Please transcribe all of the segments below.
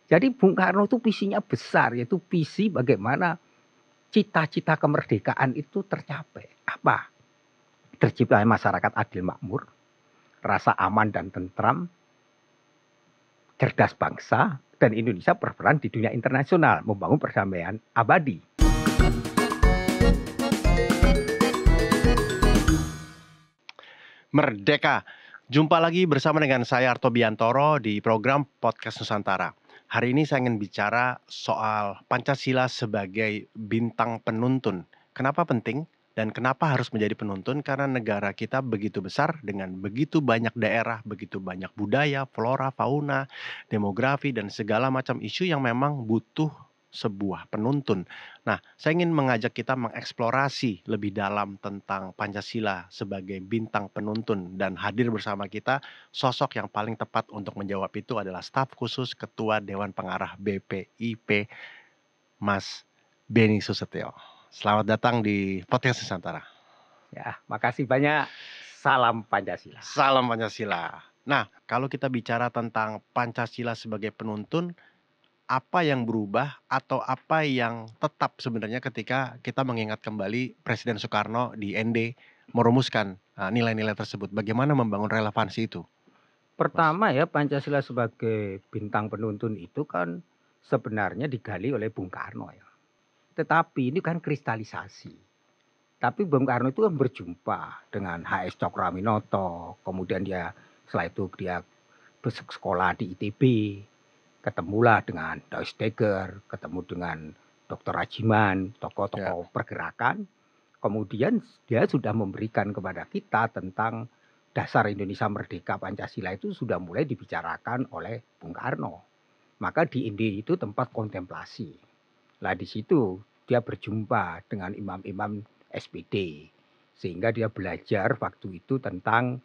Jadi Bung Karno itu visinya besar, yaitu visi bagaimana cita-cita kemerdekaan itu tercapai. Apa? Terciptanya masyarakat adil makmur, rasa aman dan tentram, cerdas bangsa, dan Indonesia berperan di dunia internasional membangun perdamaian abadi. Merdeka. Jumpa lagi bersama dengan saya Arto Biantoro di program Podcast Nusantara. Hari ini saya ingin bicara soal Pancasila sebagai bintang penuntun. Kenapa penting dan kenapa harus menjadi penuntun? Karena negara kita begitu besar dengan begitu banyak daerah, begitu banyak budaya, flora, fauna, demografi, dan segala macam isu yang memang butuh sebuah penuntun. Nah, saya ingin mengajak kita mengeksplorasi lebih dalam tentang Pancasila sebagai bintang penuntun, dan hadir bersama kita sosok yang paling tepat untuk menjawab itu adalah staf khusus Ketua Dewan Pengarah BPIP, Mas Beni Susetio. Selamat datang di Podcast Nusantara. Ya, makasih banyak. Salam Pancasila. Salam Pancasila. Nah, kalau kita bicara tentang Pancasila sebagai penuntun, apa yang berubah atau apa yang tetap sebenarnya ketika kita mengingat kembali Presiden Soekarno di ND merumuskan nilai-nilai tersebut? Bagaimana membangun relevansi itu? Pertama ya, Pancasila sebagai bintang penuntun itu kan sebenarnya digali oleh Bung Karno ya. Tetapi ini kan kristalisasi. Tapi Bung Karno itu kan berjumpa dengan H.S. Cokroaminoto, kemudian setelah itu dia sekolah di ITB, ketemulah dengan Deusdedger, ketemu dengan Dr. Rajiman, tokoh-tokoh pergerakan. Kemudian dia sudah memberikan kepada kita tentang dasar Indonesia Merdeka Pancasila itu sudah mulai dibicarakan oleh Bung Karno. Maka di Indi itu tempat kontemplasi. Lah di situ dia berjumpa dengan imam-imam SPD. Sehingga dia belajar waktu itu tentang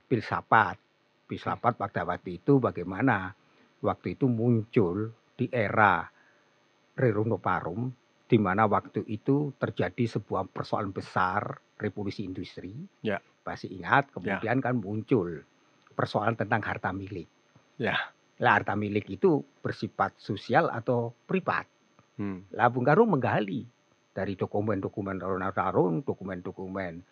filsafat. Filsafat pada waktu itu bagaimana waktu itu muncul di era Rerum Novarum, di mana waktu itu terjadi sebuah persoalan besar, revolusi industri. Ya. Masih ingat, kemudian kan muncul persoalan tentang harta milik. Ya. Lah harta milik itu bersifat sosial atau privat. Lah Bung Karno menggali dari dokumen-dokumen Rerum, dokumen-dokumen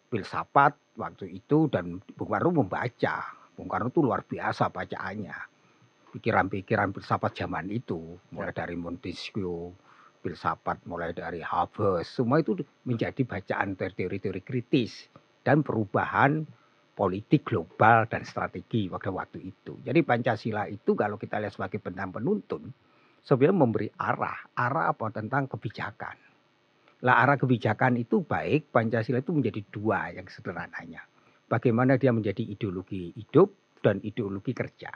filsafat waktu itu, dan Bung Karno membaca. Bung Karno itu luar biasa bacaannya. Pikiran-pikiran filsafat zaman itu, mulai dari Montesquieu, filsafat mulai dari Habermas, semua itu menjadi bacaan teori-teori kritis dan perubahan politik global dan strategi pada waktu itu. Jadi Pancasila itu kalau kita lihat sebagai bentang penuntun, sebenarnya memberi arah apa tentang kebijakan. Lah arah kebijakan itu baik, Pancasila itu menjadi dua yang sederhananya. Bagaimana dia menjadi ideologi hidup dan ideologi kerja.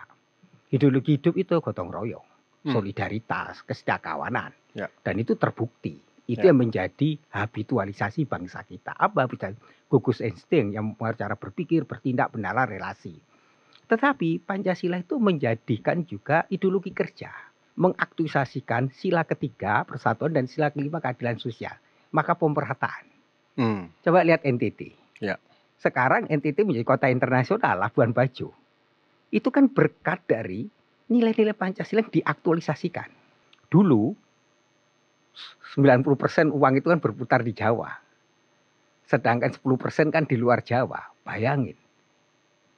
Ideologi hidup itu gotong royong, solidaritas, kesetiakawanan. Ya. Dan itu terbukti. Itu yang menjadi habitualisasi bangsa kita. Apa bisa gugus insting yang cara berpikir, bertindak, penala relasi. Tetapi Pancasila itu menjadikan juga ideologi kerja. Mengaktualisasikan sila ketiga persatuan dan sila kelima keadilan sosial. Maka pemerataan. Coba lihat NTT. Ya. Sekarang NTT menjadi kota internasional, Labuan Bajo. Itu kan berkat dari nilai-nilai Pancasila yang diaktualisasikan. Dulu 90% uang itu kan berputar di Jawa. Sedangkan 10% kan di luar Jawa. Bayangin.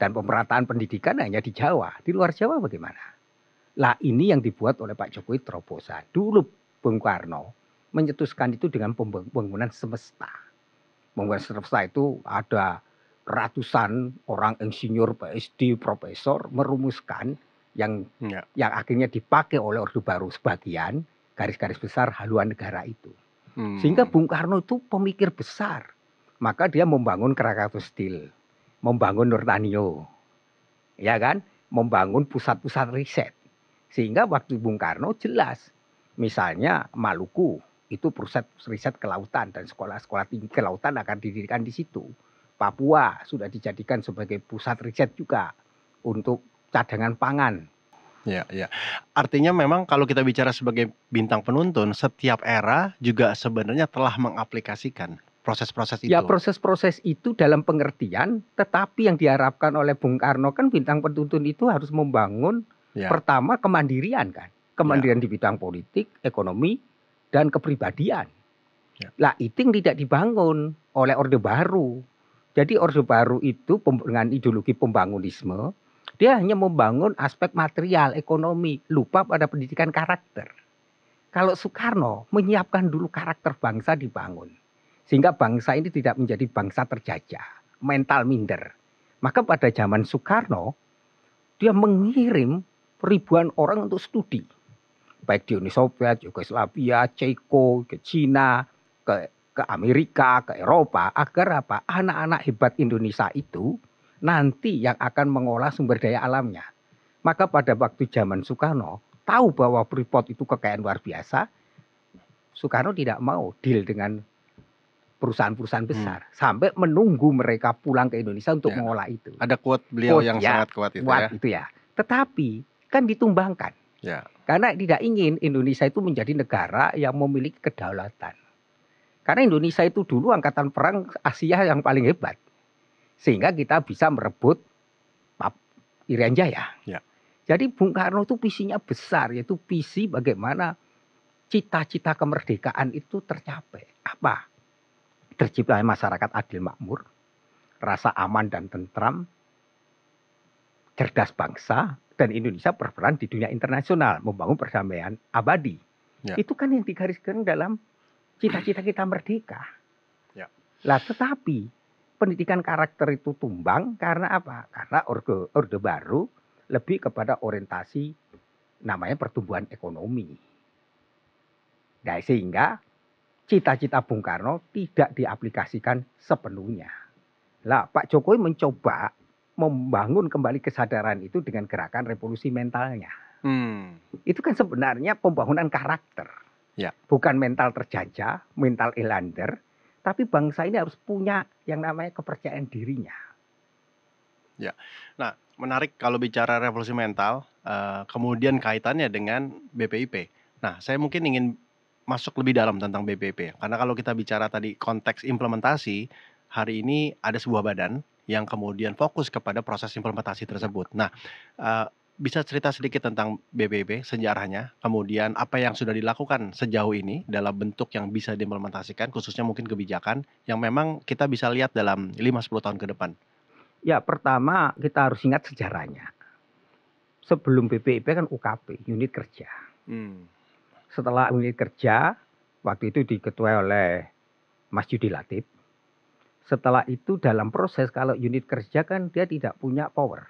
Dan pemerataan pendidikan hanya di Jawa. Di luar Jawa bagaimana? Lah ini yang dibuat oleh Pak Jokowi terobosan. Dulu Bung Karno mencetuskan itu dengan pembangunan semesta. Pembangunan semesta itu ada ratusan orang insinyur, PhD, profesor merumuskan yang akhirnya dipakai oleh Orde Baru sebagian, garis-garis besar haluan negara itu. Sehingga Bung Karno itu pemikir besar. Maka dia membangun Krakatau Steel, membangun Nurtanio, ya kan, membangun pusat-pusat riset. Sehingga waktu Bung Karno jelas, misalnya Maluku itu pusat riset kelautan dan sekolah-sekolah tinggi kelautan akan didirikan di situ. Papua sudah dijadikan sebagai pusat riset juga untuk cadangan pangan. Ya. Artinya memang kalau kita bicara sebagai bintang penuntun, setiap era juga sebenarnya telah mengaplikasikan proses-proses itu. Ya, proses-proses itu dalam pengertian, tetapi yang diharapkan oleh Bung Karno kan bintang penuntun itu harus membangun pertama kemandirian kan. Kementerian di bidang politik, ekonomi, dan kepribadian. Lah itu yang tidak dibangun oleh Orde Baru. Jadi Orde Baru itu dengan ideologi pembangunisme, dia hanya membangun aspek material, ekonomi, lupa pada pendidikan karakter. Kalau Soekarno menyiapkan dulu karakter bangsa dibangun. Sehingga bangsa ini tidak menjadi bangsa terjajah, mental minder. Maka pada zaman Soekarno, dia mengirim ribuan orang untuk studi. Baik di Uni Soviet, Yugoslavia, Ceko, ke Cina, ke Amerika, ke Eropa. Agar apa? Anak-anak hebat Indonesia itu nanti yang akan mengolah sumber daya alamnya. Maka pada waktu zaman Soekarno, tahu bahwa Freeport itu kekayaan luar biasa, Soekarno tidak mau deal dengan perusahaan-perusahaan besar. Sampai menunggu mereka pulang ke Indonesia untuk mengolah itu. Ada quote beliau yang sangat kuat itu ya. Tetapi kan ditumbangkan. Ya. Karena tidak ingin Indonesia itu menjadi negara yang memiliki kedaulatan. Karena Indonesia itu dulu angkatan perang Asia yang paling hebat. Sehingga kita bisa merebut Irian Jaya. Ya. Jadi Bung Karno itu visinya besar, yaitu visi bagaimana cita-cita kemerdekaan itu tercapai. Apa? Tercipta masyarakat adil makmur, rasa aman dan tentram, cerdas bangsa, dan Indonesia berperan di dunia internasional, membangun perdamaian abadi. Ya. Itu kan yang digariskan dalam cita-cita kita merdeka. Ya. Lah tetapi pendidikan karakter itu tumbang karena apa? Karena Orde Baru lebih kepada orientasi namanya pertumbuhan ekonomi. Nah, sehingga cita-cita Bung Karno tidak diaplikasikan sepenuhnya. Lah Pak Jokowi mencoba membangun kembali kesadaran itu dengan gerakan revolusi mentalnya. Itu kan sebenarnya pembangunan karakter. Ya. Bukan mental terjajah, mental elander. Tapi bangsa ini harus punya yang namanya kepercayaan dirinya. Ya, nah menarik kalau bicara revolusi mental, kemudian kaitannya dengan BPIP. Nah, saya mungkin ingin masuk lebih dalam tentang BPIP. Karena kalau kita bicara tadi konteks implementasi, hari ini ada sebuah badan yang kemudian fokus kepada proses implementasi tersebut. Nah, bisa cerita sedikit tentang BPIP, sejarahnya, kemudian apa yang sudah dilakukan sejauh ini dalam bentuk yang bisa diimplementasikan, khususnya mungkin kebijakan yang memang kita bisa lihat dalam 5-10 tahun ke depan. Ya, pertama kita harus ingat sejarahnya. Sebelum BPIP kan UKP, unit kerja. Setelah unit kerja, waktu itu diketuai oleh Mas Yudi Latif. Setelah itu dalam proses kalau unit kerja kan dia tidak punya power.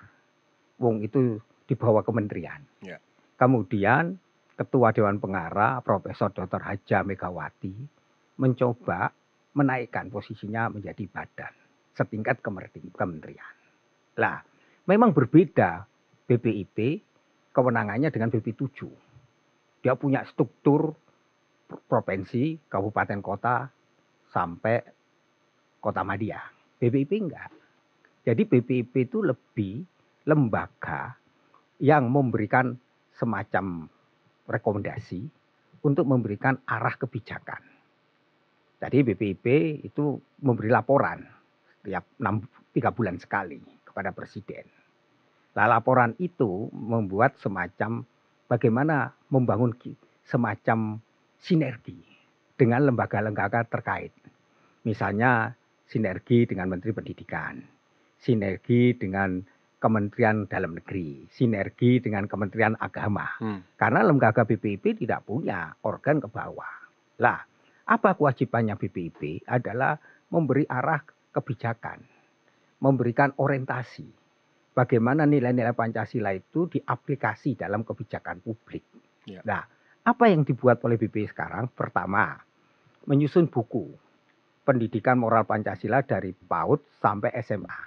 Wong itu di bawah kementerian. Ya. Kemudian Ketua Dewan Pengarah Profesor Dr. Haja Megawati mencoba menaikkan posisinya menjadi badan setingkat kementerian. Lah, memang berbeda BPIP kewenangannya dengan BP7. Dia punya struktur provinsi, kabupaten kota sampai kota madya. BPIP enggak. Jadi BPIP itu lebih lembaga yang memberikan semacam rekomendasi untuk memberikan arah kebijakan. Jadi BPIP itu memberi laporan setiap 3 bulan sekali kepada Presiden. Nah, laporan itu membuat semacam bagaimana membangun semacam sinergi dengan lembaga-lembaga terkait. Misalnya sinergi dengan Menteri Pendidikan, sinergi dengan Kementerian Dalam Negeri, sinergi dengan Kementerian Agama. Karena lembaga BPIP tidak punya organ ke bawah. Lah, apa kewajibannya BPIP adalah memberi arah kebijakan, memberikan orientasi. Bagaimana nilai-nilai Pancasila itu diaplikasi dalam kebijakan publik. Ya. Nah, apa yang dibuat oleh BPIP sekarang? Pertama, menyusun buku pendidikan moral Pancasila dari PAUD sampai SMA.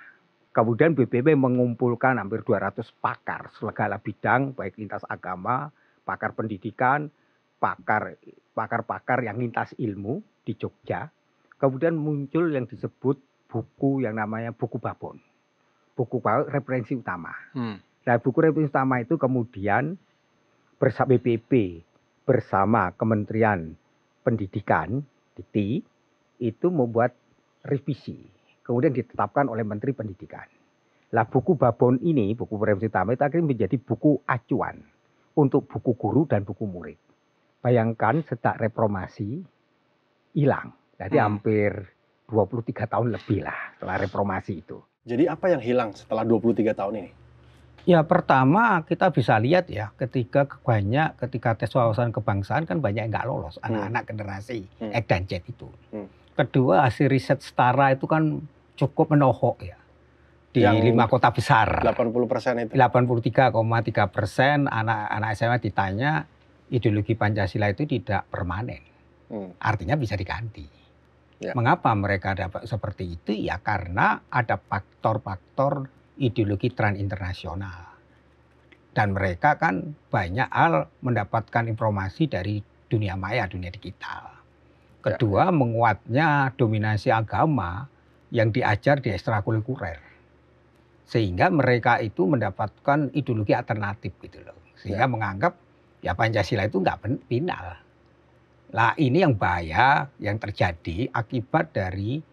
Kemudian BPIP mengumpulkan hampir 200 pakar segala bidang, baik lintas agama, pakar pendidikan, pakar-pakar yang lintas ilmu di Jogja. Kemudian muncul yang disebut buku yang namanya buku Babon. Buku referensi utama. Nah, buku referensi utama itu kemudian bersama BPIP bersama Kementerian Pendidikan, DITI, itu membuat revisi. Kemudian ditetapkan oleh Menteri Pendidikan. Lah buku Babon ini, buku referensi utama itu akhirnya menjadi buku acuan untuk buku guru dan buku murid. Bayangkan sejak reformasi hilang. Jadi hampir 23 tahun lebih lah setelah reformasi itu. Jadi apa yang hilang setelah 23 tahun ini? Ya pertama kita bisa lihat ya ketika tes wawasan kebangsaan kan banyak yang nggak lolos. Anak-anak generasi X dan Z itu. Kedua hasil riset setara itu kan cukup menohok ya. Di 5 kota besar. 80% itu. 83,3% anak-anak SMA ditanya ideologi Pancasila itu tidak permanen. Artinya bisa diganti. Ya. Mengapa mereka dapat seperti itu? Ya karena ada faktor-faktor ideologi transnasional. Dan mereka kan banyak hal mendapatkan informasi dari dunia maya, dunia digital. Kedua, menguatnya dominasi agama yang diajar di ekstrakurikuler. Sehingga mereka itu mendapatkan ideologi alternatif gitu loh. Sehingga menganggap ya Pancasila itu nggak final. Lah ini yang bahaya yang terjadi akibat dari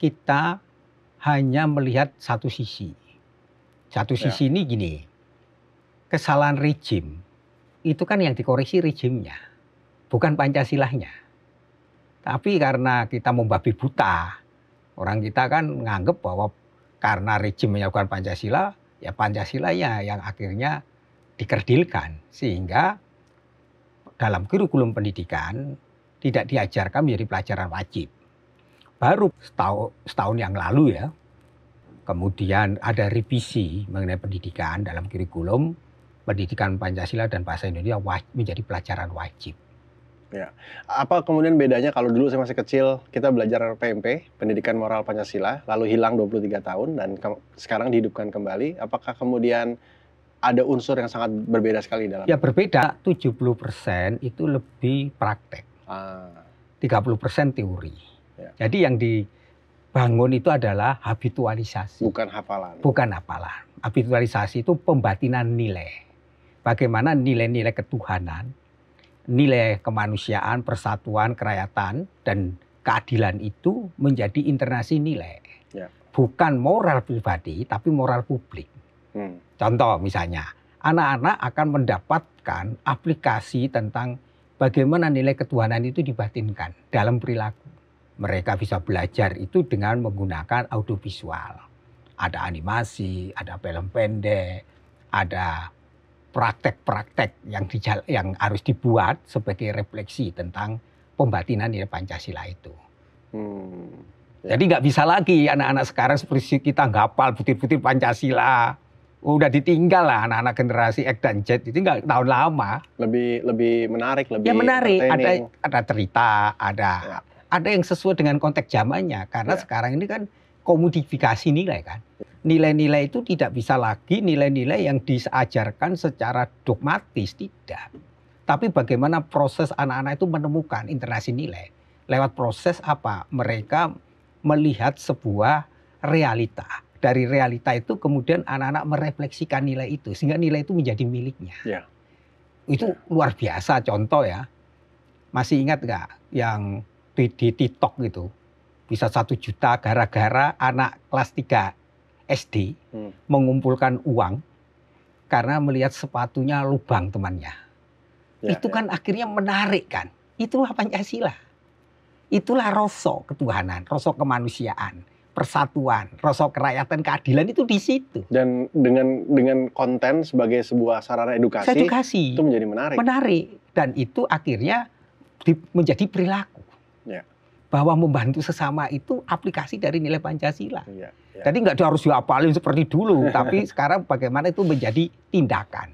kita hanya melihat satu sisi. Satu sisi ini gini, kesalahan rejim itu kan yang dikoreksi rejimnya, bukan Pancasilanya. Tapi karena kita membabi buta, orang kita kan menganggap bahwa karena rejim menyebabkan Pancasila, ya Pancasilanya yang akhirnya dikerdilkan. Sehingga dalam kurikulum pendidikan tidak diajarkan menjadi pelajaran wajib. Baru setahun yang lalu ya, kemudian ada revisi mengenai pendidikan dalam kurikulum pendidikan Pancasila dan bahasa Indonesia menjadi pelajaran wajib. Ya. Apa kemudian bedanya kalau dulu saya masih kecil kita belajar PMP, Pendidikan Moral Pancasila, lalu hilang 23 tahun dan sekarang dihidupkan kembali. Apakah kemudian ada unsur yang sangat berbeda sekali dalam? Ya berbeda, 70% itu lebih praktek. 30% teori. Ya. Jadi yang dibangun itu adalah habitualisasi. Bukan hafalan. Bukan hafalan. Habitualisasi itu pembatinan nilai. Bagaimana nilai-nilai ketuhanan, nilai kemanusiaan, persatuan, kerakyatan, dan keadilan itu menjadi internasi nilai. Ya. Bukan moral pribadi, tapi moral publik. Contoh misalnya, anak-anak akan mendapatkan aplikasi tentang bagaimana nilai ketuhanan itu dibatinkan dalam perilaku. Mereka bisa belajar itu dengan menggunakan audiovisual. Ada animasi, ada film pendek, ada praktek-praktek yang harus dibuat sebagai refleksi tentang pembatinan nilai Pancasila itu. Jadi nggak bisa lagi anak-anak sekarang seperti kita ngapal butir-butir Pancasila. Udah ditinggal lah anak-anak generasi X dan Z itu nggak tahun lama. Lebih menarik, lebih. Ya menarik, ada cerita, ada yang sesuai dengan konteks zamannya. Karena sekarang ini kan komodifikasi nilai kan. Nilai-nilai itu tidak bisa lagi nilai-nilai yang diajarkan secara dogmatis, tidak. Tapi bagaimana proses anak-anak itu menemukan internasi nilai. Lewat proses apa? Mereka melihat sebuah realita. Dari realita itu kemudian anak-anak merefleksikan nilai itu. Sehingga nilai itu menjadi miliknya. Ya. Itu luar biasa contoh ya. Masih ingat nggak yang di TikTok gitu. Bisa 1 juta gara-gara anak kelas 3 SD mengumpulkan uang. Karena melihat sepatunya lubang temannya. Ya, itu kan akhirnya menarik kan. Itulah Pancasila. Itulah rasa ketuhanan, rasa kemanusiaan. Persatuan, rasa kerakyatan, keadilan itu di situ. Dan dengan konten sebagai sebuah sarana edukasi itu menjadi menarik. Menarik. Dan itu akhirnya menjadi perilaku. Ya. Bahwa membantu sesama itu aplikasi dari nilai Pancasila. Ya. Jadi nggak harus diapalin seperti dulu, tapi sekarang bagaimana itu menjadi tindakan.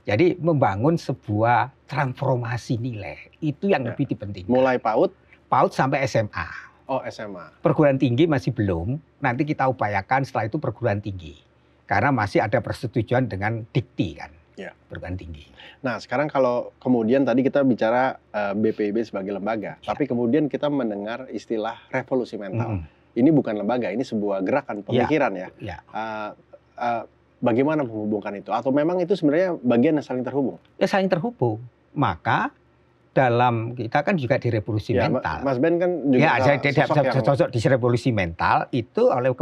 Jadi membangun sebuah transformasi nilai itu yang lebih dipentingkan. Mulai PAUD sampai SMA. Oh, SMA. Perguruan tinggi masih belum. Nanti kita upayakan setelah itu perguruan tinggi. Karena masih ada persetujuan dengan Dikti kan. Ya. Perguruan tinggi. Nah, sekarang kalau kemudian tadi kita bicara BPIB sebagai lembaga. Ya. Tapi kemudian kita mendengar istilah revolusi mental. Ini bukan lembaga, ini sebuah gerakan pemikiran ya. Ya. Bagaimana menghubungkan itu? Atau memang itu sebenarnya bagian yang saling terhubung? Ya, saling terhubung. Maka dalam kita kan juga di revolusi mental. Mas Ben kan juga saya cocok di revolusi mental itu oleh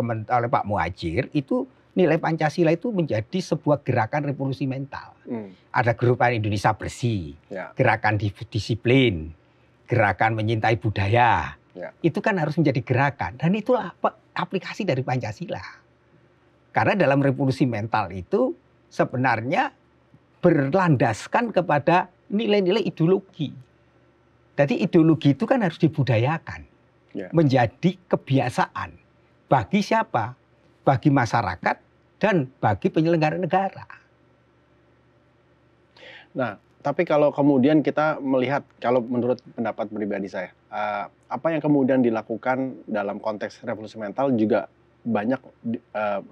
Pak Muhadjir itu nilai Pancasila itu menjadi sebuah gerakan revolusi mental. Ada gerakan Indonesia Bersih, gerakan disiplin, gerakan menyintai budaya. Itu kan harus menjadi gerakan. Dan itulah aplikasi dari Pancasila. Karena dalam revolusi mental itu sebenarnya berlandaskan kepada nilai-nilai ideologi. Jadi ideologi itu kan harus dibudayakan. Menjadi kebiasaan. Bagi siapa? Bagi masyarakat dan bagi penyelenggara negara. Nah, tapi kalau kemudian kita melihat, kalau menurut pendapat pribadi saya, apa yang kemudian dilakukan dalam konteks revolusi mental juga banyak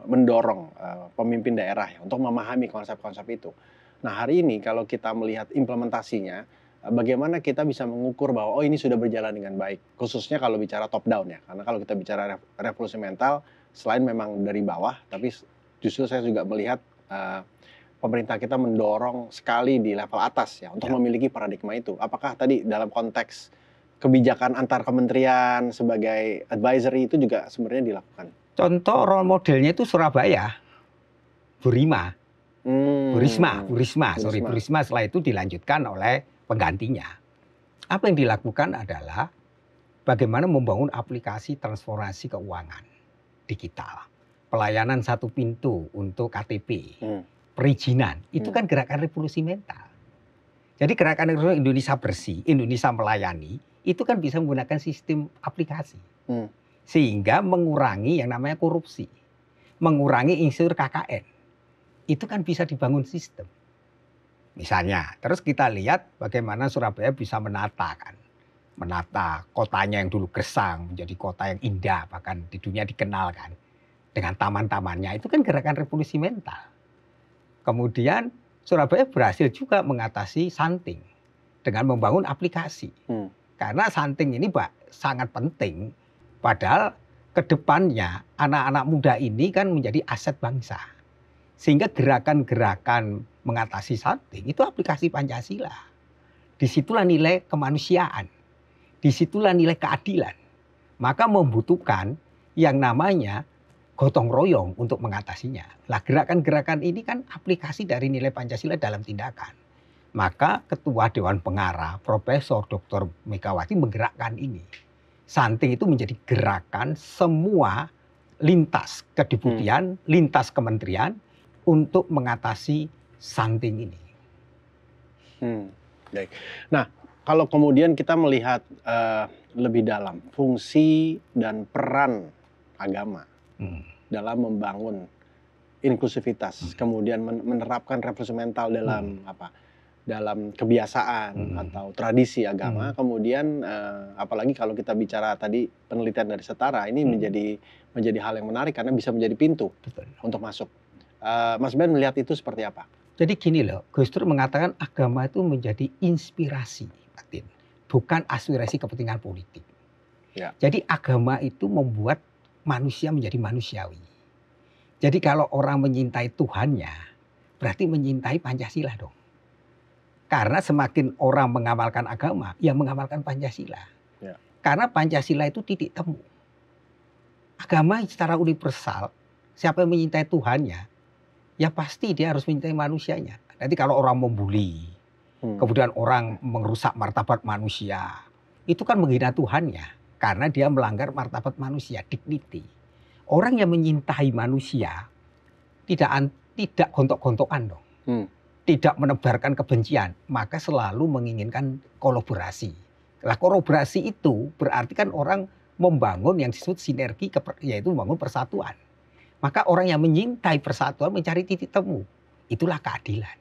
mendorong pemimpin daerah ya untuk memahami konsep-konsep itu. Nah, hari ini kalau kita melihat implementasinya, bagaimana kita bisa mengukur bahwa ini sudah berjalan dengan baik, khususnya kalau bicara top down ya. Karena kalau kita bicara revolusi mental, selain memang dari bawah, tapi justru saya juga melihat pemerintah kita mendorong sekali di level atas ya untuk memiliki paradigma itu. Apakah tadi dalam konteks kebijakan antar kementerian sebagai advisory itu juga sebenarnya dilakukan? Contoh role modelnya itu Surabaya, Bu Risma setelah itu dilanjutkan oleh penggantinya. Apa yang dilakukan adalah bagaimana membangun aplikasi transformasi keuangan digital, pelayanan satu pintu untuk KTP, perizinan, itu kan gerakan revolusi mental. Jadi gerakan Indonesia Bersih, Indonesia Melayani, itu kan bisa menggunakan sistem aplikasi. Sehingga mengurangi yang namanya korupsi, mengurangi unsur KKN. Itu kan bisa dibangun sistem. Misalnya, terus kita lihat bagaimana Surabaya bisa menata kotanya yang dulu gersang menjadi kota yang indah, bahkan di dunia dikenal kan, dengan taman-tamannya. Itu kan gerakan revolusi mental. Kemudian Surabaya berhasil juga mengatasi stunting dengan membangun aplikasi. Karena stunting ini sangat penting, padahal kedepannya anak-anak muda ini kan menjadi aset bangsa. Sehingga gerakan-gerakan mengatasi stunting itu aplikasi Pancasila. Disitulah nilai kemanusiaan. Disitulah nilai keadilan. Maka membutuhkan yang namanya gotong royong untuk mengatasinya. Lah gerakan-gerakan ini kan aplikasi dari nilai Pancasila dalam tindakan. Maka Ketua Dewan Pengarah, Profesor Dr. Megawati menggerakkan ini. Stunting itu menjadi gerakan semua lintas kedeputian, lintas kementerian, untuk mengatasi stunting ini. Baik. Nah, kalau kemudian kita melihat lebih dalam fungsi dan peran agama dalam membangun inklusivitas, kemudian menerapkan revolusi mental dalam dalam kebiasaan atau tradisi agama, kemudian apalagi kalau kita bicara tadi penelitian dari Setara, ini menjadi hal yang menarik karena bisa menjadi pintu untuk masuk. Mas Ben melihat itu seperti apa? Jadi gini loh, Gus Dur mengatakan agama itu menjadi inspirasi batin, bukan aspirasi kepentingan politik. Jadi agama itu membuat manusia menjadi manusiawi. Jadi kalau orang menyintai Tuhannya, berarti menyintai Pancasila dong. Karena semakin orang mengamalkan agama, ya mengamalkan Pancasila. Karena Pancasila itu titik temu. Agama secara universal, siapa yang menyintai Tuhannya, ya pasti dia harus menyintai manusianya. Nanti kalau orang membuli, kemudian orang merusak martabat manusia, itu kan menghina Tuhannya. Karena dia melanggar martabat manusia, dignity. Orang yang menyintai manusia tidak gontok-gontokan dong. Tidak menebarkan kebencian, maka selalu menginginkan kolaborasi. Lah kolaborasi itu berarti kan orang membangun yang disebut sinergi, yaitu membangun persatuan. Maka orang yang menyintai persatuan mencari titik temu. Itulah keadilan.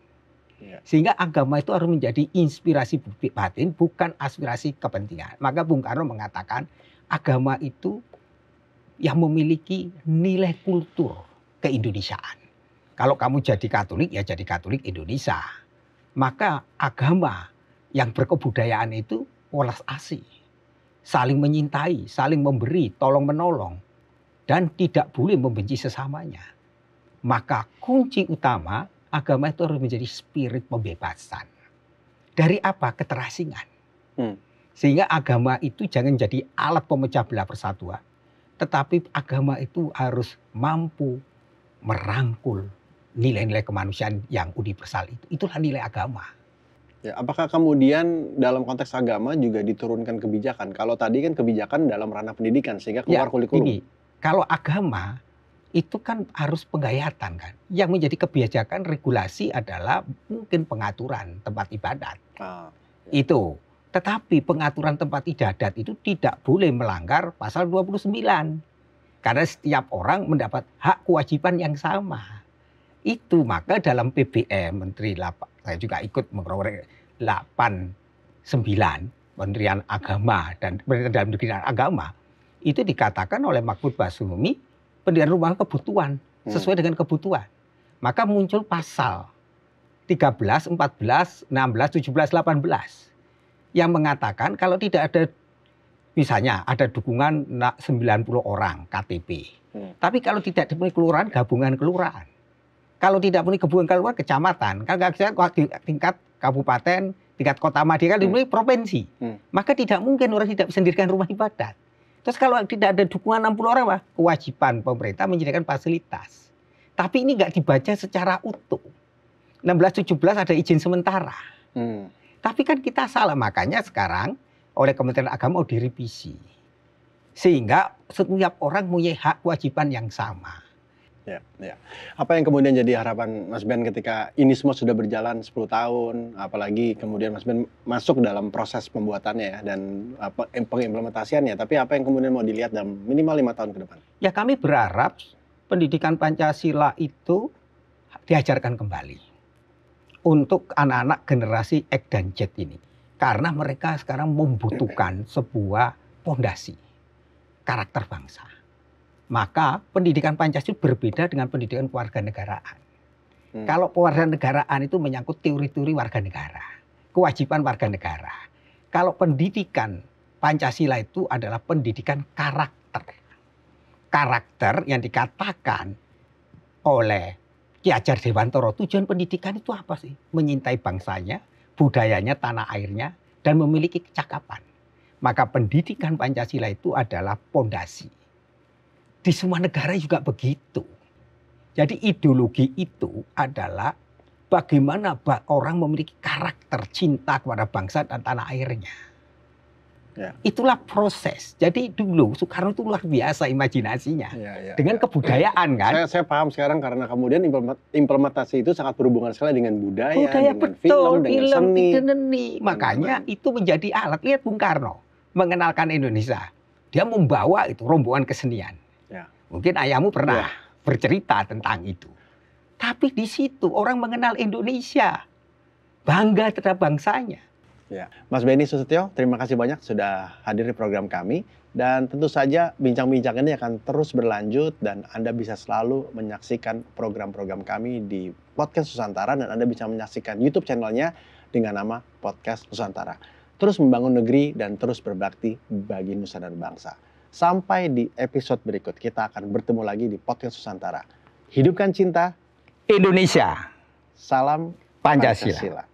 Sehingga agama itu harus menjadi inspirasi batin, bukan aspirasi kepentingan. Maka Bung Karno mengatakan agama itu yang memiliki nilai kultur keindonesiaan. Kalau kamu jadi Katolik, ya jadi Katolik Indonesia. Maka agama yang berkebudayaan itu welas asih. Saling menyintai, saling memberi, tolong menolong. Dan tidak boleh membenci sesamanya. Maka kunci utama agama itu harus menjadi spirit pembebasan. Dari apa? Keterasingan. Sehingga agama itu jangan jadi alat pemecah belah persatuan. Tetapi agama itu harus mampu merangkul nilai-nilai kemanusiaan yang universal itu. Itulah nilai agama. Ya, apakah kemudian dalam konteks agama juga diturunkan kebijakan? Kalau tadi kan kebijakan dalam ranah pendidikan sehingga keluar kurikulum. Ini, kalau agama itu kan harus penggayatan kan. Yang menjadi kebijakan regulasi adalah mungkin pengaturan tempat ibadat. Itu. Tetapi pengaturan tempat ibadat itu tidak boleh melanggar pasal 29. Karena setiap orang mendapat hak kewajiban yang sama. Itu maka dalam PBM Menteri 8, saya juga ikut mengeluarkan 89 Kementerian Agama dan dalam negeri dan agama itu dikatakan oleh Mahfud Basumi pendirian rumah kebutuhan sesuai dengan kebutuhan. Maka muncul pasal 13, 14, 16, 17, 18 yang mengatakan kalau tidak ada misalnya ada dukungan 90 orang KTP. Tapi kalau tidak dipenuhi kelurahan, gabungan kelurahan. Kalau tidak punya gabungan kelurahan, kecamatan. Kalau nggak bisa tingkat kabupaten, tingkat kota Madya, kalau dipenuhi provinsi. Maka tidak mungkin orang tidak bisa mendirikan rumah ibadat. Terus kalau tidak ada dukungan 60 orang, kewajiban pemerintah menyediakan fasilitas. Tapi ini nggak dibaca secara utuh. 16-17 ada izin sementara. Tapi kan kita salah, makanya sekarang oleh Kementerian Agama mau direvisi. Sehingga setiap orang punya hak kewajiban yang sama. Ya. Apa yang kemudian jadi harapan Mas Ben ketika ini semua sudah berjalan 10 tahun, apalagi kemudian Mas Ben masuk dalam proses pembuatannya ya, dan pengimplementasiannya, tapi apa yang kemudian mau dilihat dalam minimal 5 tahun ke depan? Ya kami berharap pendidikan Pancasila itu diajarkan kembali untuk anak-anak generasi X dan Z ini. Karena mereka sekarang membutuhkan sebuah fondasi karakter bangsa. Maka pendidikan Pancasila berbeda dengan pendidikan kewarganegaraan. Kalau kewarganegaraan itu menyangkut teori-teori warga negara, kewajiban warga negara. Kalau pendidikan Pancasila itu adalah pendidikan karakter. Karakter yang dikatakan oleh Ki Hajar Dewantara, tujuan pendidikan itu apa sih? Menyintai bangsanya, budayanya, tanah airnya, dan memiliki kecakapan. Maka pendidikan Pancasila itu adalah fondasi. Di semua negara juga begitu. Jadi ideologi itu adalah bagaimana orang memiliki karakter cinta kepada bangsa dan tanah airnya. Ya. Itulah proses. Jadi dulu Soekarno itu luar biasa imajinasinya. Dengan kebudayaan kan. Saya paham sekarang karena kemudian implementasi itu sangat berhubungan sekali dengan budaya dengan betul, film, dengan seni. Makanya itu menjadi alat. Lihat Bung Karno mengenalkan Indonesia. Dia membawa itu rombongan kesenian. Mungkin ayahmu pernah bercerita tentang itu. Tapi di situ orang mengenal Indonesia. Bangga terhadap bangsanya. Ya. Mas Benny Susetio, terima kasih banyak sudah hadir di program kami. Dan tentu saja bincang-bincang ini akan terus berlanjut. Dan Anda bisa selalu menyaksikan program-program kami di Podcast Nusantara. Dan Anda bisa menyaksikan YouTube channelnya dengan nama Podcast Nusantara. Terus membangun negeri dan terus berbakti bagi nusa dan bangsa. Sampai di episode berikut, kita akan bertemu lagi di Podcast Nusantara. Hidupkan cinta Indonesia. Salam Pancasila.